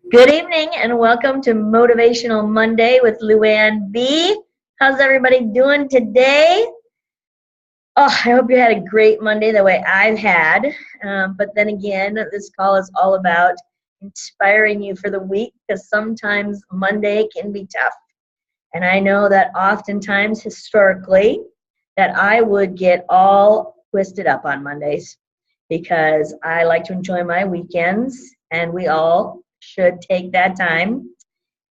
Good evening and welcome to Motivational Monday with Luann B. How's everybody doing today? Oh, I hope you had a great Monday the way I've had. But then again, this call is all about inspiring you for the week because sometimes Monday can be tough. And I know that oftentimes historically that I would get all twisted up on Mondays because I like to enjoy my weekends and we all should take that time.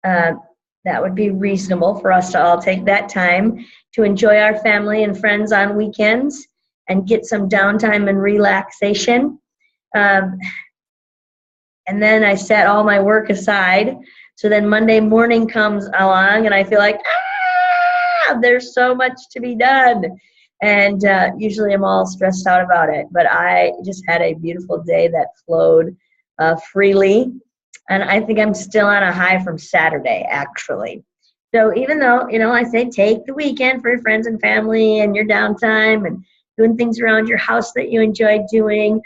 That would be reasonable for us to all take that time to enjoy our family and friends on weekends and get some downtime and relaxation. And then I set all my work aside. So then Monday morning comes along and I feel like, there's so much to be done. And usually I'm all stressed out about it. But I just had a beautiful day that flowed freely. And I think I'm still on a high from Saturday, actually. So even though, I say take the weekend for your friends and family and your downtime and doing things around your house that you enjoy doing,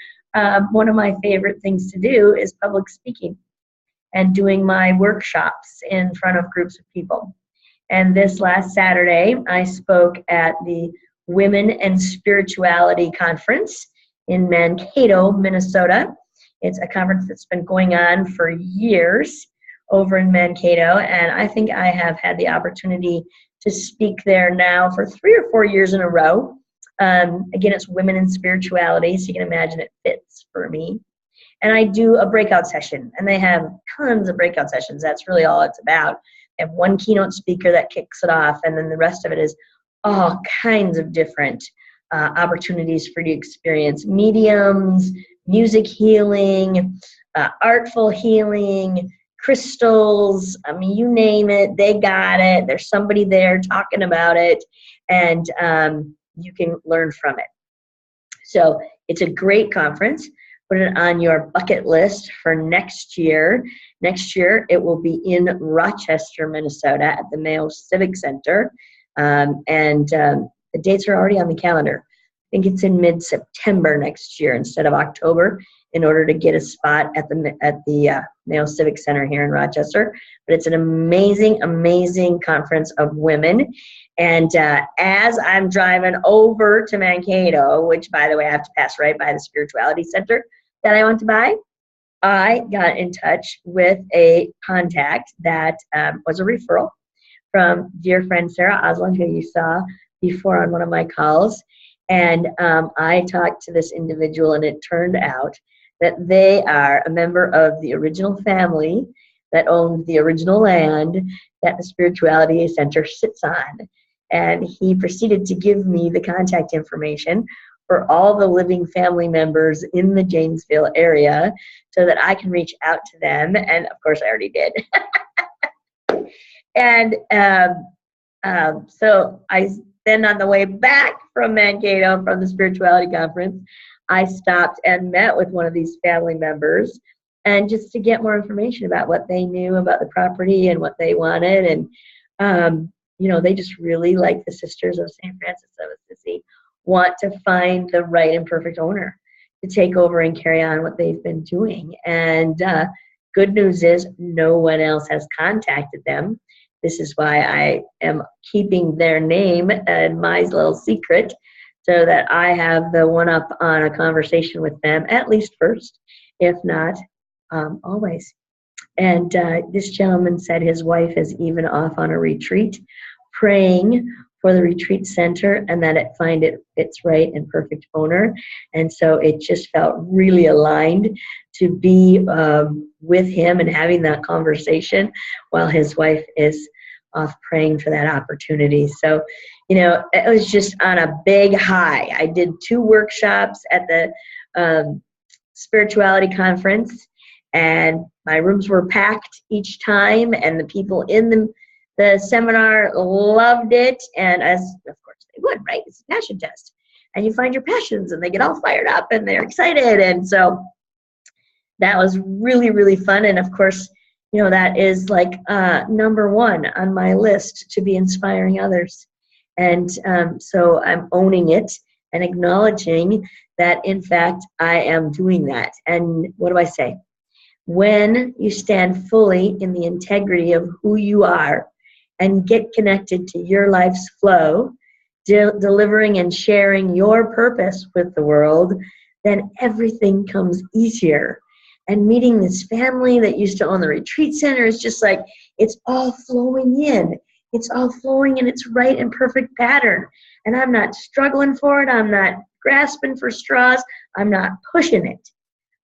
one of my favorite things to do is public speaking and doing my workshops in front of groups of people. And this last Saturday, I spoke at the Women and Spirituality Conference in Mankato, Minnesota. It's a conference that's been going on for years over in Mankato, and I think I have had the opportunity to speak there now for 3 or 4 years in a row. Again, it's Women in Spirituality, so you can imagine it fits for me. And I do a breakout session, and they have tons of breakout sessions. That's really all it's about. They have one keynote speaker that kicks it off, and then the rest of it is all kinds of different opportunities for you to experience mediums, music healing, artful healing, crystals. I mean, you name it, they got it. There's somebody there talking about it, and you can learn from it. So it's a great conference. Put it on your bucket list for next year. Next year, it will be in Rochester, Minnesota at the Mayo Civic Center. The dates are already on the calendar. I think it's in mid-September next year instead of October in order to get a spot at the Mayo Civic Center here in Rochester. But it's an amazing, amazing conference of women. And as I'm driving over to Mankato, which, by the way, I have to pass right by the Spirituality Center that I went to buy, I got in touch with a contact that was a referral from dear friend Sarah Osland, who you saw before on one of my calls. And I talked to this individual, and it turned out that they are a member of the original family that owned the original land that the Spirituality Center sits on. And he proceeded to give me the contact information for all the living family members in the Janesville area so that I can reach out to them. And of course, I already did. And so then on the way back from Mankato, from the Spirituality Conference, I stopped and met with one of these family members and just to get more information about what they knew about the property and what they wanted. And, they just really, like the Sisters of St. Francis of Assisi, want to find the right and perfect owner to take over and carry on what they've been doing. And good news is no one else has contacted them. This is why I am keeping their name and my little secret so that I have the one up on a conversation with them, at least first, if not always. And this gentleman said his wife is even off on a retreat, praying for the retreat center and that it find its right and perfect owner. And so it just felt really aligned to be with him and having that conversation while his wife is off praying for that opportunity. So, it was just on a big high. I did 2 workshops at the Spirituality Conference, and my rooms were packed each time, and the people in the seminar loved it, and as of course they would, right? It's a passion test. And you find your passions, and they get all fired up, and they're excited. And so that was really, really fun. And of course, that is like number 1 on my list, to be inspiring others. And so I'm owning it and acknowledging that, in fact, I am doing that. And what do I say? when you stand fully in the integrity of who you are and get connected to your life's flow, delivering and sharing your purpose with the world, then everything comes easier. And meeting this family that used to own the retreat center is just like, it's all flowing in. It's all flowing in its right and perfect pattern. And I'm not struggling for it. I'm not grasping for straws. I'm not pushing it.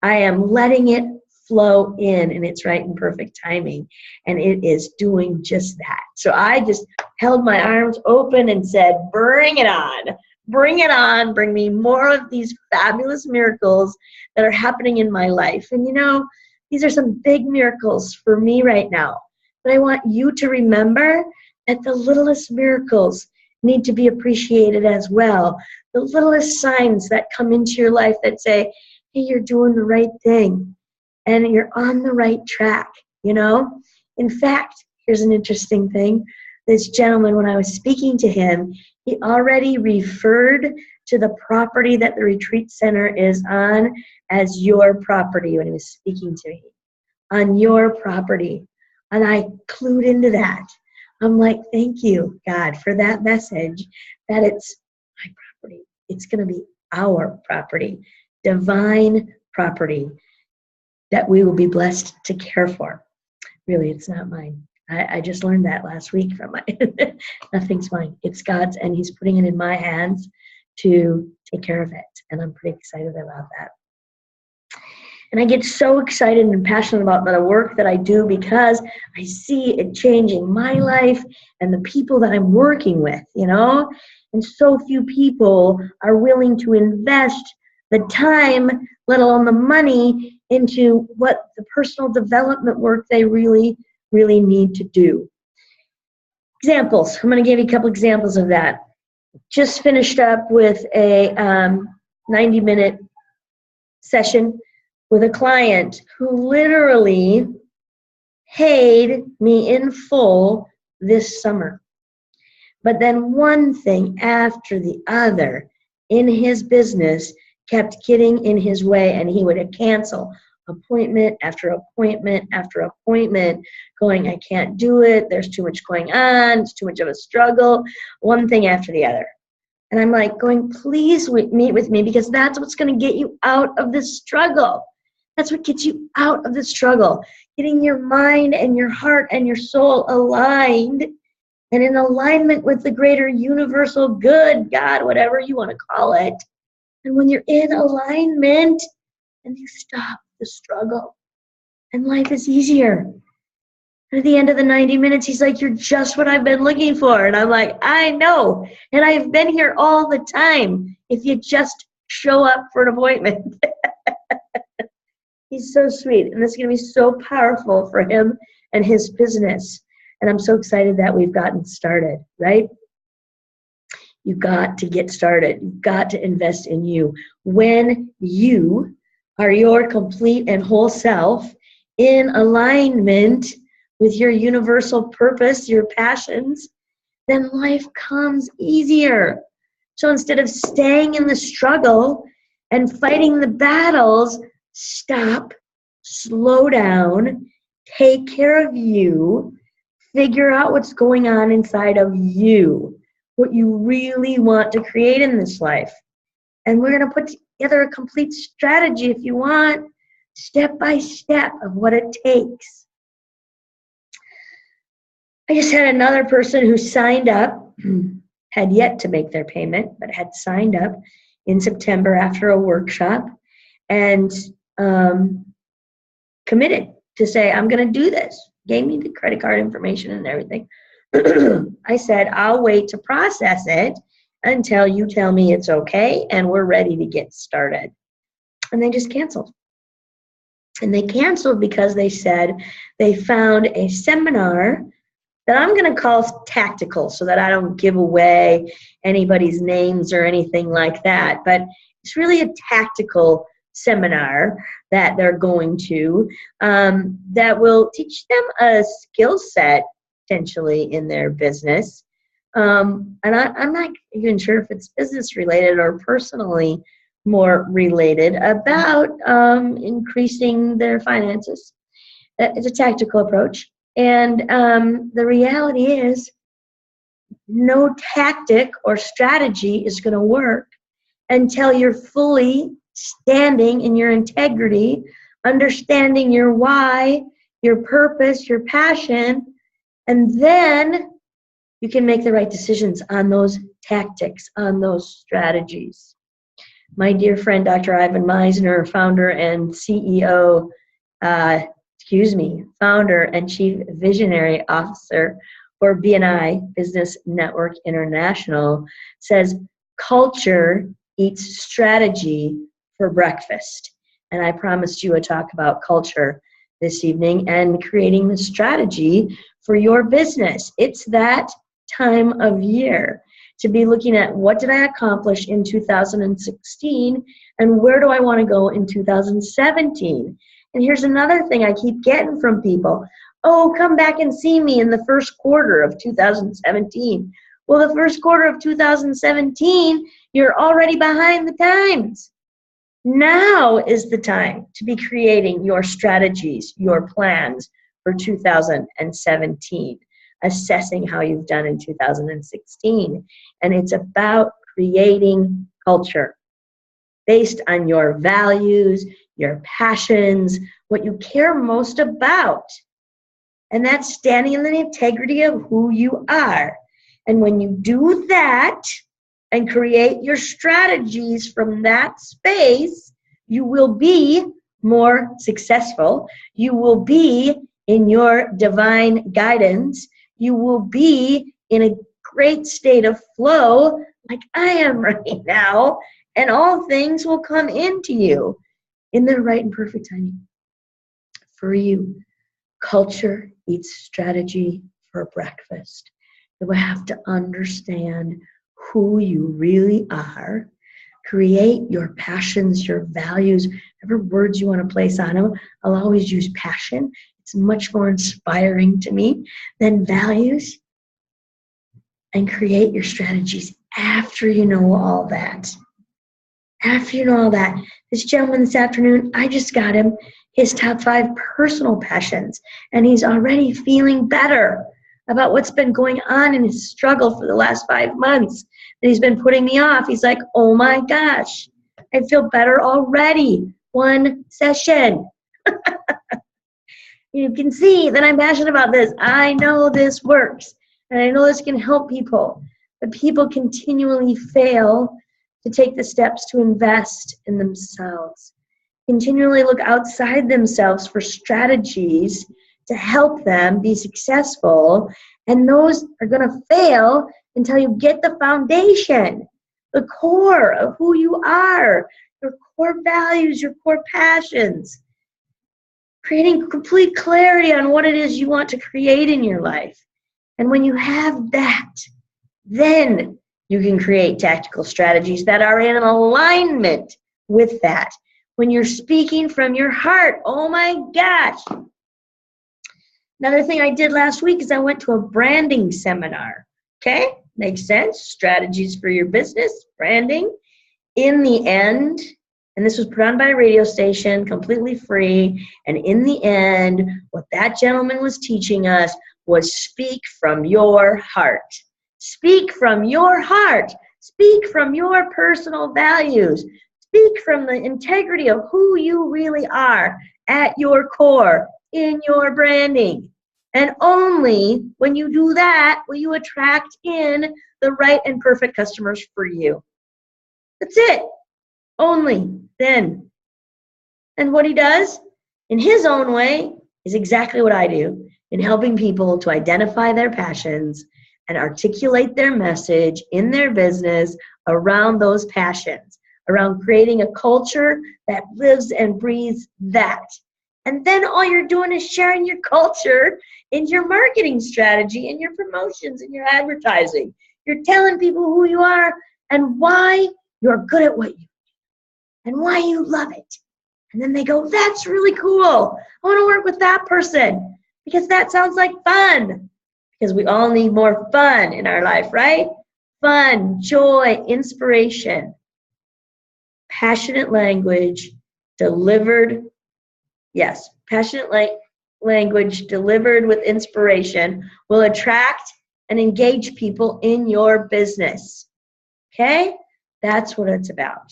I am letting it flow in its right and perfect timing. And it is doing just that. So I just held my arms open and said, bring it on. Bring it on. Bring me more of these fabulous miracles that are happening in my life. And you know, these are some big miracles for me right now. But I want you to remember that the littlest miracles need to be appreciated as well. The littlest signs that come into your life that say, hey, you're doing the right thing and you're on the right track, you know? In fact, here's an interesting thing. This gentleman, when I was speaking to him, he already referred to the property that the retreat center is on as your property when he was speaking to me. On your property. And I clued into that. I'm like, thank you, God, for that message, that it's my property. It's going to be our property, divine property that we will be blessed to care for. Really, it's not mine. I just learned that last week from my, nothing's mine. It's God's, and he's putting it in my hands to take care of it. And I'm pretty excited about that. And I get so excited and passionate about the work that I do because I see it changing my life and the people that I'm working with, you know? And so few people are willing to invest the time, let alone the money, into what the personal development work they really, really need to do. Examples. I'm going to give you a couple examples of that. Just finished up with a 90-minute session with a client who literally paid me in full this summer. But then one thing after the other in his business kept getting in his way, and he would cancel appointment after appointment after appointment, going, I can't do it, there's too much going on, it's too much of a struggle, one thing after the other. And I'm like going, please meet with me, because that's what's going to get you out of this struggle. That's what gets you out of the struggle. Getting your mind and your heart and your soul aligned and in alignment with the greater universal good, God, whatever you want to call it. And when you're in alignment, then you stop the struggle. And life is easier. And at the end of the 90 minutes, he's like, you're just what I've been looking for. And I'm like, I know. And I've been here all the time. If you just show up for an appointment. He's so sweet, and this is going to be so powerful for him and his business. And I'm so excited that we've gotten started, right? You've got to get started. You've got to invest in you. When you are your complete and whole self in alignment with your universal purpose, your passions, then life comes easier. So instead of staying in the struggle and fighting the battles, stop, slow down, take care of you, figure out what's going on inside of you, what you really want to create in this life. And we're going to put together a complete strategy, if you want, step by step of what it takes. I just had another person who signed up, had yet to make their payment, but had signed up in September after a workshop and committed to say, I'm going to do this. Gave me the credit card information and everything. I said, I'll wait to process it until you tell me it's okay and we're ready to get started. And they just canceled. And they canceled because they said they found a seminar that I'm going to call tactical so that I don't give away anybody's names or anything like that. But it's really a tactical seminar that they're going to that will teach them a skill set potentially in their business. And I'm not even sure if it's business related or personally more related about increasing their finances. It's a tactical approach. And the reality is, no tactic or strategy is going to work until you're fully standing in your integrity, understanding your why, your purpose, your passion, and then you can make the right decisions on those tactics, on those strategies. My dear friend, Dr. Ivan Misner, founder and CEO, founder and chief visionary officer for BNI, Business Network International, says culture eats strategy for breakfast. And I promised you a talk about culture this evening and creating the strategy for your business. It's that time of year to be looking at what did I accomplish in 2016 and where do I want to go in 2017. And here's another thing I keep getting from people. Oh, come back and see me in the first quarter of 2017. Well, the first quarter of 2017, you're already behind the times. Now is the time to be creating your strategies, your plans for 2017, assessing how you've done in 2016. And it's about creating culture based on your values, your passions, what you care most about. And that's standing in the integrity of who you are. And when you do that and create your strategies from that space, you will be more successful. You will be in your divine guidance. You will be in a great state of flow like I am right now. And all things will come into you in their right and perfect timing. For you, culture eats strategy for breakfast. You have to understand who you really are, create your passions, your values, whatever words you want to place on them. I'll always use passion. It's much more inspiring to me than values. And create your strategies after you know all that. After you know all that. This gentleman this afternoon, I just got him his top 5 personal passions, and he's already feeling better about what's been going on in his struggle for the last 5 months that he's been putting me off. He's like, oh my gosh, I feel better already. 1 session. You can see that I'm passionate about this. I know this works, and I know this can help people. But people continually fail to take the steps to invest in themselves. Continually look outside themselves for strategies to help them be successful, and those are going to fail until you get the foundation, the core of who you are, your core values, your core passions, creating complete clarity on what it is you want to create in your life. And when you have that, then you can create tactical strategies that are in alignment with that. When you're speaking from your heart, oh my gosh. Another thing I did last week is I went to a branding seminar. Okay, makes sense. Strategies for your business, branding. In the end, and this was put on by a radio station, completely free, and in the end, what that gentleman was teaching us was speak from your heart. Speak from your heart. Speak from your personal values. Speak from the integrity of who you really are at your core in your branding. And only when you do that will you attract in the right and perfect customers for you. That's it. Only then. And what he does in his own way is exactly what I do in helping people to identify their passions and articulate their message in their business around those passions, around creating a culture that lives and breathes that. And then all you're doing is sharing your culture in your marketing strategy, in your promotions, in your advertising. You're telling people who you are and why you're good at what you do and why you love it. And then they go, that's really cool. I want to work with that person because that sounds like fun. Because we all need more fun in our life, right? Fun, joy, inspiration. passionate language delivered, yes, language delivered with inspiration will attract and engage people in your business. Okay? That's what it's about.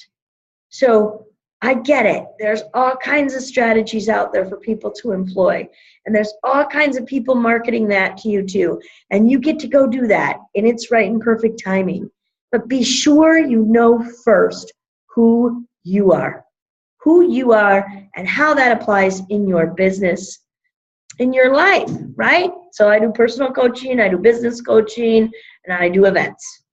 So I get it. There's all kinds of strategies out there for people to employ. And there's all kinds of people marketing that to you too. And you get to go do that. And it's right in perfect timing. But be sure you know first who you are. Who you are and how that applies in your business, in your life, right? So I do personal coaching, I do business coaching, and I do events.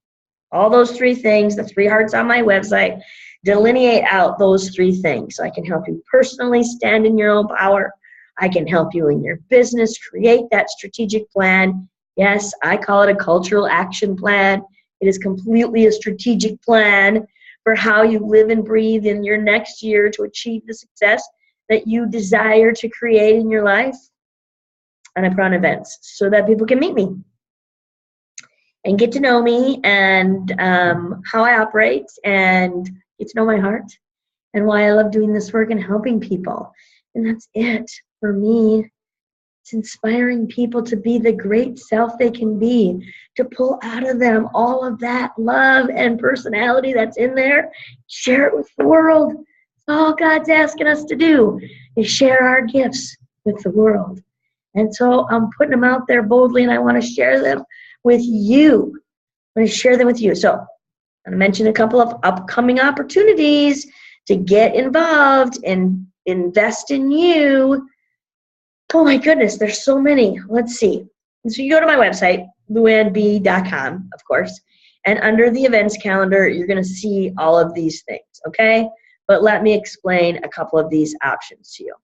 All those three things, the 3 hearts on my website, delineate out those 3 things. So I can help you personally stand in your own power. I can help you in your business create that strategic plan. Yes, I call it a cultural action plan. It is completely a strategic plan for how you live and breathe in your next year to achieve the success that you desire to create in your life. And I put on events so that people can meet me and get to know me and how I operate and get to know my heart and why I love doing this work and helping people. And that's it for me. It's inspiring people to be the great self they can be, to pull out of them all of that love and personality that's in there, share it with the world. That's all God's asking us to do, is share our gifts with the world. And so I'm putting them out there boldly, and I want to share them with you. I want to share them with you. So I'm going to mention a couple of upcoming opportunities to get involved and invest in you. Oh my goodness, there's so many. Let's see. So you go to my website, luannb.com, of course, and under the events calendar, you're going to see all of these things, okay? But let me explain a couple of these options to you.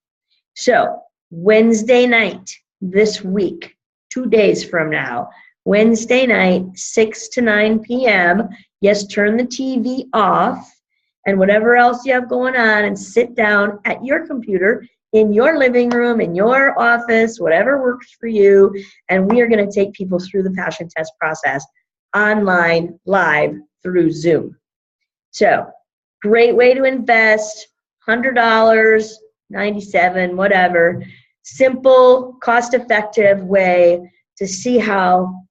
So Wednesday night this week, 2 days from now, Wednesday night, 6 to 9 p.m., yes, turn the TV off and whatever else you have going on and sit down at your computer in your living room, in your office, whatever works for you, and we are going to take people through the passion test process online, live, through Zoom. So, great way to invest, $100, $97, whatever. Simple, cost-effective way to see how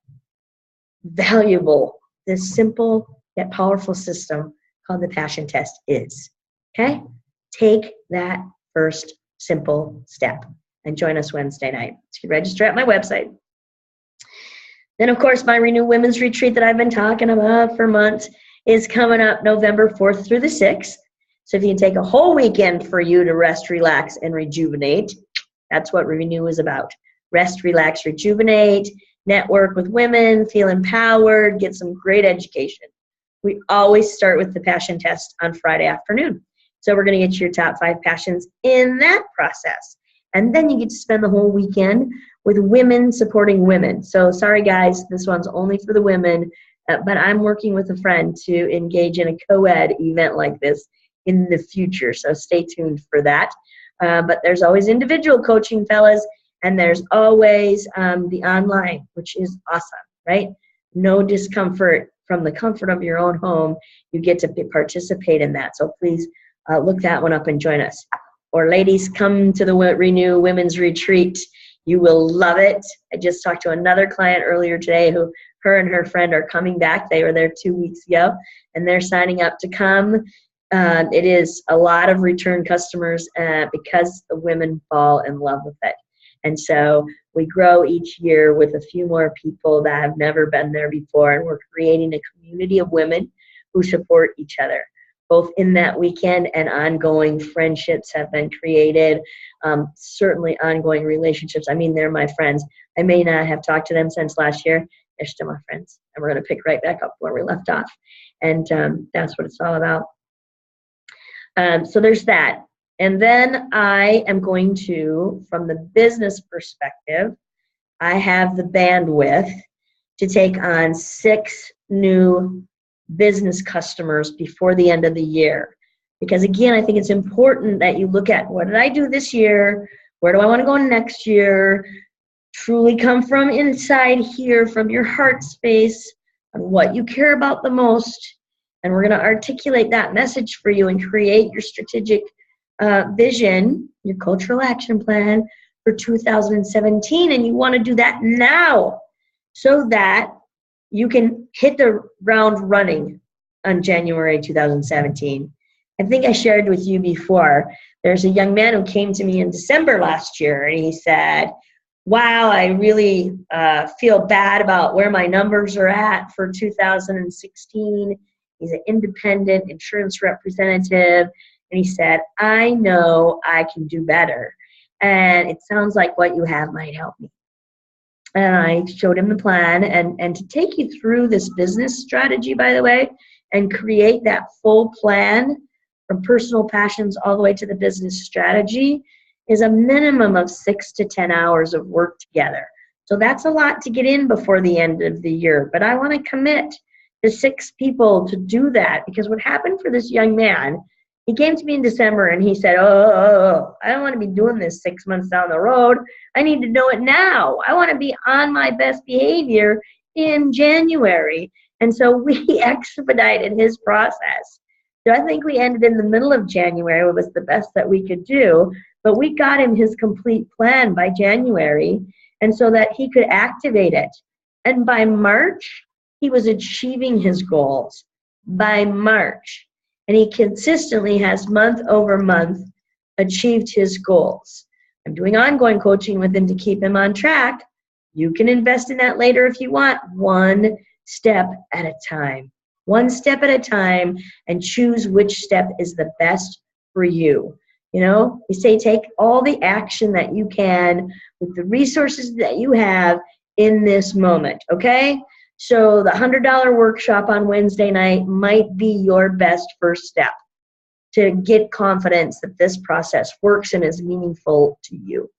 valuable this simple yet powerful system called the passion test is. Okay? Take that first simple step and join us Wednesday night. So you can register at my website. Then, of course, my Renew Women's Retreat that I've been talking about for months is coming up November 4th through the 6th. So if you can take a whole weekend for you to rest, relax, and rejuvenate, that's what Renew is about. Rest, relax, rejuvenate, network with women, feel empowered, get some great education. We always start with the passion test on Friday afternoon. So we're going to get your top 5 passions in that process. And then you get to spend the whole weekend with women supporting women. So sorry, guys, this one's only for the women, but I'm working with a friend to engage in a co-ed event like this in the future. So stay tuned for that. But there's always individual coaching, fellas, and there's always the online, which is awesome, right? No discomfort from the comfort of your own home. You get to participate in that. So please look that one up and join us. Or ladies, come to the Renew Women's Retreat. You will love it. I just talked to another client earlier today who her and her friend are coming back. They were there 2 weeks ago, and they're signing up to come. It is a lot of return customers because the women fall in love with it. And so we grow each year with a few more people that have never been there before, and we're creating a community of women who support each other. Both in that weekend and ongoing friendships have been created, certainly ongoing relationships. I mean, they're my friends. I may not have talked to them since last year. They're still my friends. And we're going to pick right back up where we left off. And that's what it's all about. So there's that. And then I am going to, from the business perspective, I have the bandwidth to take on 6 new business customers before the end of the year. Because again, I think it's important that you look at, what did I do this year? Where do I want to go next year? Truly come from inside here, from your heart space, on what you care about the most, And we're going to articulate that message for you and create your strategic vision, your cultural action plan for 2017. And you want to do that now so that you can hit the ground running on January 2017. I think I shared with you before, there's a young man who came to me in December last year, and he said, wow, I really feel bad about where my numbers are at for 2016. He's an independent insurance representative, and he said, I know I can do better, and it sounds like what you have might help me. And I showed him the plan, and to take you through this business strategy, by the way, and create that full plan from personal passions all the way to the business strategy is a minimum of 6 to 10 hours of work together. So that's a lot to get in before the end of the year, but I want to commit to 6 people to do that, because what happened for this young man, he came to me in December and he said, I don't want to be doing this 6 months down the road. I need to know it now. I want to be on my best behavior in January. And so we expedited his process. So I think we ended in the middle of January. It was the best that we could do, but we got him his complete plan by January, and so that he could activate it. And by March, he was achieving his goals by March. And he consistently has month over month achieved his goals. I'm doing ongoing coaching with him to keep him on track. You can invest in that later if you want, one step at a time. One step at a time, and choose which step is the best for you. You know, we say take all the action that you can with the resources that you have in this moment, okay? So the $100 workshop on Wednesday night might be your best first step to get confidence that this process works and is meaningful to you.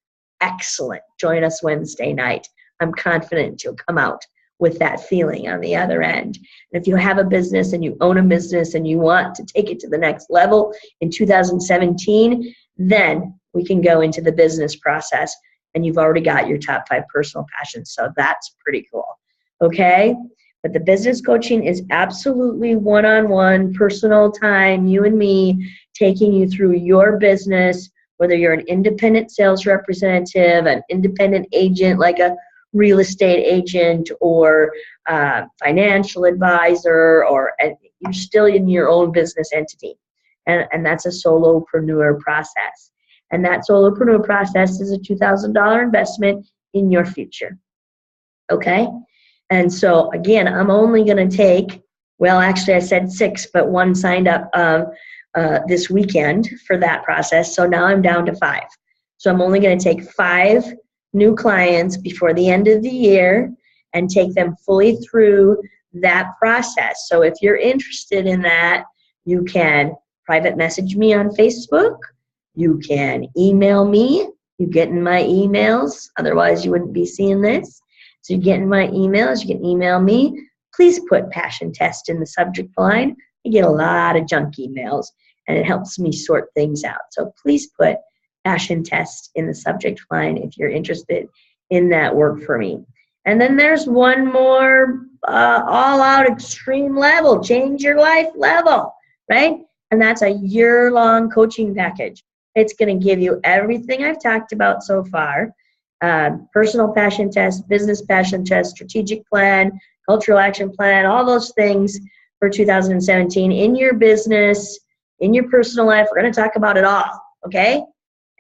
Excellent. Join us Wednesday night. I'm confident you'll come out with that feeling on the other end. And if you have a business and you own a business and you want to take it to the next level in 2017, then we can go into the business process, and you've already got your top 5 personal passions. So that's pretty cool. Okay? But the business coaching is absolutely one-on-one, personal time, you and me, taking you through your business, whether you're an independent sales representative, an independent agent like a real estate agent, or financial advisor, or you're still in your own business entity. And that's a solopreneur process. And that solopreneur process is a $2,000 investment in your future. Okay? And so, again, I'm only going to take, well, actually I said 6, but 1 signed up this weekend for that process. So now I'm down to 5. So I'm only going to take 5 new clients before the end of the year and take them fully through that process. So if you're interested in that, you can private message me on Facebook. You can email me. You get in my emails. Otherwise, you wouldn't be seeing this. So you get in my emails. You can email me. Please put passion test in the subject line. I get a lot of junk emails, and it helps me sort things out. So please put passion test in the subject line if you're interested in that work for me. And then there's one more all-out extreme level, change your life level, right? And that's a year-long coaching package. It's going to give you everything I've talked about so far: personal passion test, business passion test, strategic plan, cultural action plan, all those things for 2017 in your business, in your personal life. We're going to talk about it all, okay?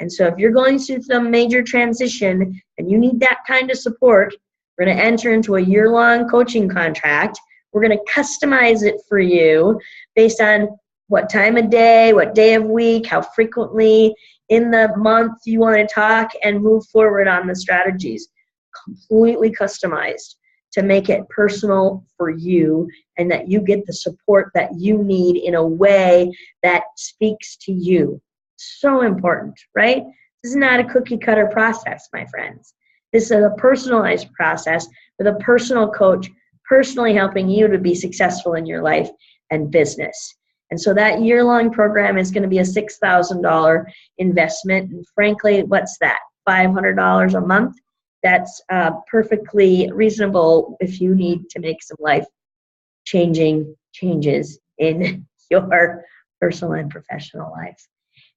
And so if you're going through some major transition and you need that kind of support, we're going to enter into a year-long coaching contract. We're going to customize it for you based on what time of day, what day of week, how frequently in the month you want to talk, and move forward on the strategies. Completely customized to make it personal for you, and that you get the support that you need in a way that speaks to you. So important, right? This is not a cookie cutter process, my friends. This is a personalized process with a personal coach personally helping you to be successful in your life and business. And so that year-long program is going to be a $6,000 investment. And frankly, what's that? $500 a month? That's perfectly reasonable if you need to make some life-changing changes in your personal and professional life.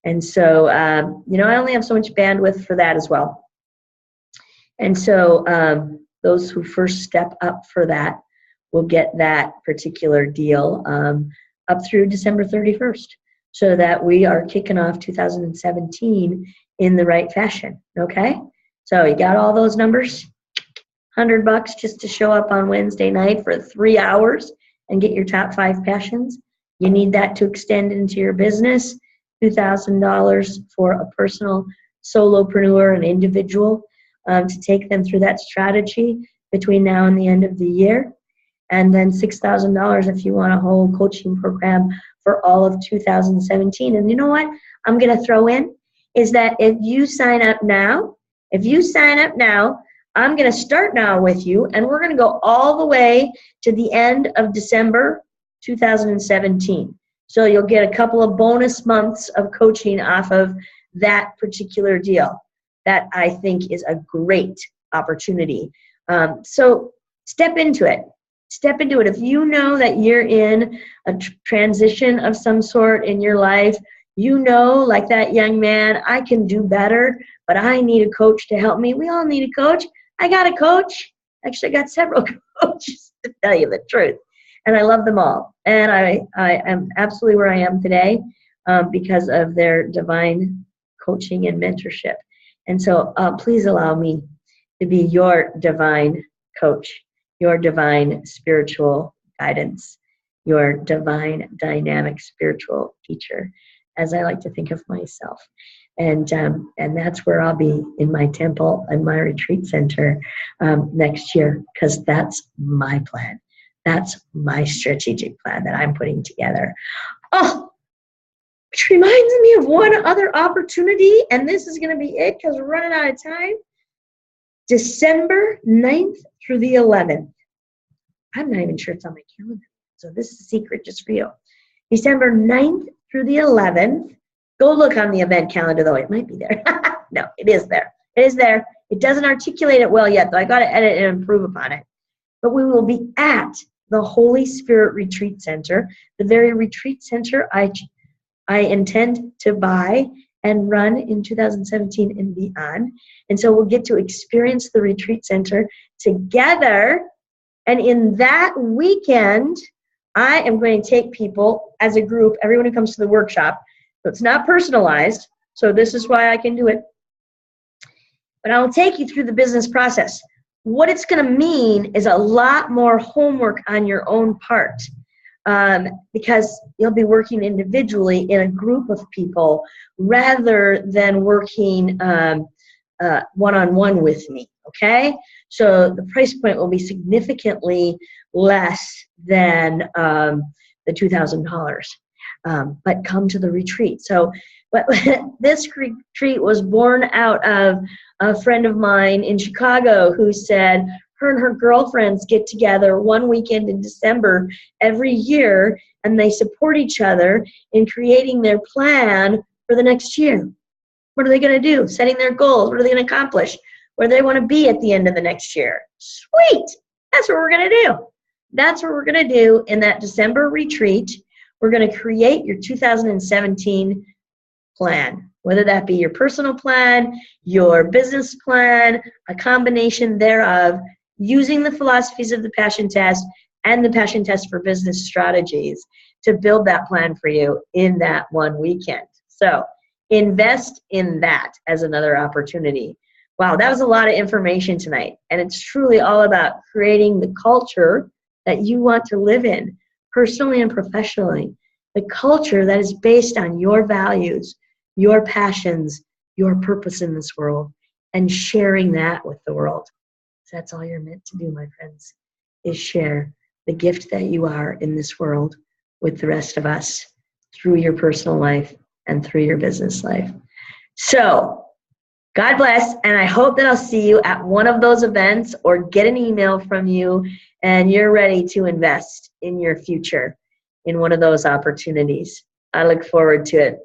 And so, I only have so much bandwidth for that as well. And so those who first step up for that will get that particular deal up through December 31st, so that we are kicking off 2017 in the right fashion, okay? So you got all those numbers? $100 just to show up on Wednesday night for 3 hours and get your top 5 passions. You need that to extend into your business. $2,000 for a personal solopreneur, an individual, to take them through that strategy between now and the end of the year. And then $6,000 if you want a whole coaching program for all of 2017. And you know what I'm going to throw in is that if you sign up now, I'm going to start now with you, and we're going to go all the way to the end of December 2017. So you'll get a couple of bonus months of coaching off of that particular deal. That I think is a great opportunity. So step into it. Step into it. If you know that you're in a transition of some sort in your life, like that young man, I can do better, but I need a coach to help me. We all need a coach. I got a coach. Actually, I got several coaches, to tell you the truth. And I love them all. And I am absolutely where I am today because of their divine coaching and mentorship. And so please allow me to be your divine coach, your divine spiritual guidance, your divine dynamic spiritual teacher, as I like to think of myself. And that's where I'll be in my temple and my retreat center next year, because that's my plan. That's my strategic plan that I'm putting together. Oh, which reminds me of one other opportunity, and this is going to be it because we're running out of time. December 9th through the 11th. I'm not even sure it's on my calendar, so this is a secret just for you. December 9th through the 11th. Go look on the event calendar, though. It might be there. No, it is there. It is there. It doesn't articulate it well yet, though. I got to edit and improve upon it. But we will be at the Holy Spirit Retreat Center, the very retreat center I intend to buy and run in 2017 and beyond. And so we'll get to experience the retreat center together. And in that weekend, I am going to take people as a group, everyone who comes to the workshop. So it's not personalized. So this is why I can do it. But I'll take you through the business process. What it's going to mean is a lot more homework on your own part. Because you'll be working individually in a group of people rather than working one-on-one with me, okay? So the price point will be significantly less than the $2,000. But come to the retreat. So but this retreat was born out of a friend of mine in Chicago who said, her and her girlfriends get together one weekend in December every year, and they support each other in creating their plan for the next year. What are they going to do? Setting their goals. What are they going to accomplish? Where do they want to be at the end of the next year? Sweet. That's what we're going to do. That's what we're going to do in that December retreat. We're going to create your 2017 plan, whether that be your personal plan, your business plan, a combination thereof, using the philosophies of the Passion Test and the Passion Test for Business Strategies to build that plan for you in that one weekend. So invest in that as another opportunity. Wow, that was a lot of information tonight. And it's truly all about creating the culture that you want to live in, personally and professionally. The culture that is based on your values, your passions, your purpose in this world, and sharing that with the world. That's all you're meant to do, my friends, is share the gift that you are in this world with the rest of us through your personal life and through your business life. So, God bless, and I hope that I'll see you at one of those events or get an email from you and you're ready to invest in your future in one of those opportunities. I look forward to it.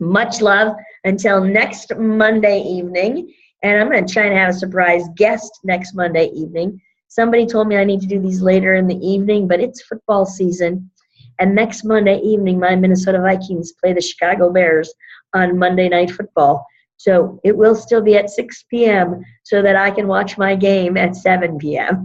Much love until next Monday evening. And I'm going to try and have a surprise guest next Monday evening. Somebody told me I need to do these later in the evening, but it's football season. And next Monday evening, my Minnesota Vikings play the Chicago Bears on Monday Night Football. So it will still be at 6 p.m. so that I can watch my game at 7 p.m.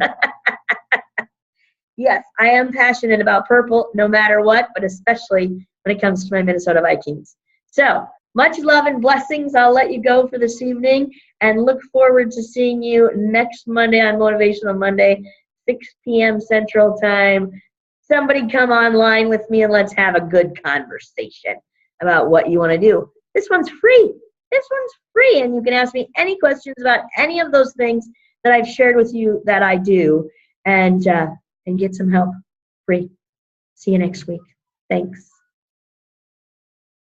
Yes, I am passionate about purple no matter what, but especially when it comes to my Minnesota Vikings. So much love and blessings. I'll let you go for this evening and look forward to seeing you next Monday on Motivational Monday, 6 p.m. Central Time. Somebody come online with me and let's have a good conversation about what you want to do. This one's free. This one's free, and you can ask me any questions about any of those things that I've shared with you that I do, and get some help free. See you next week. Thanks.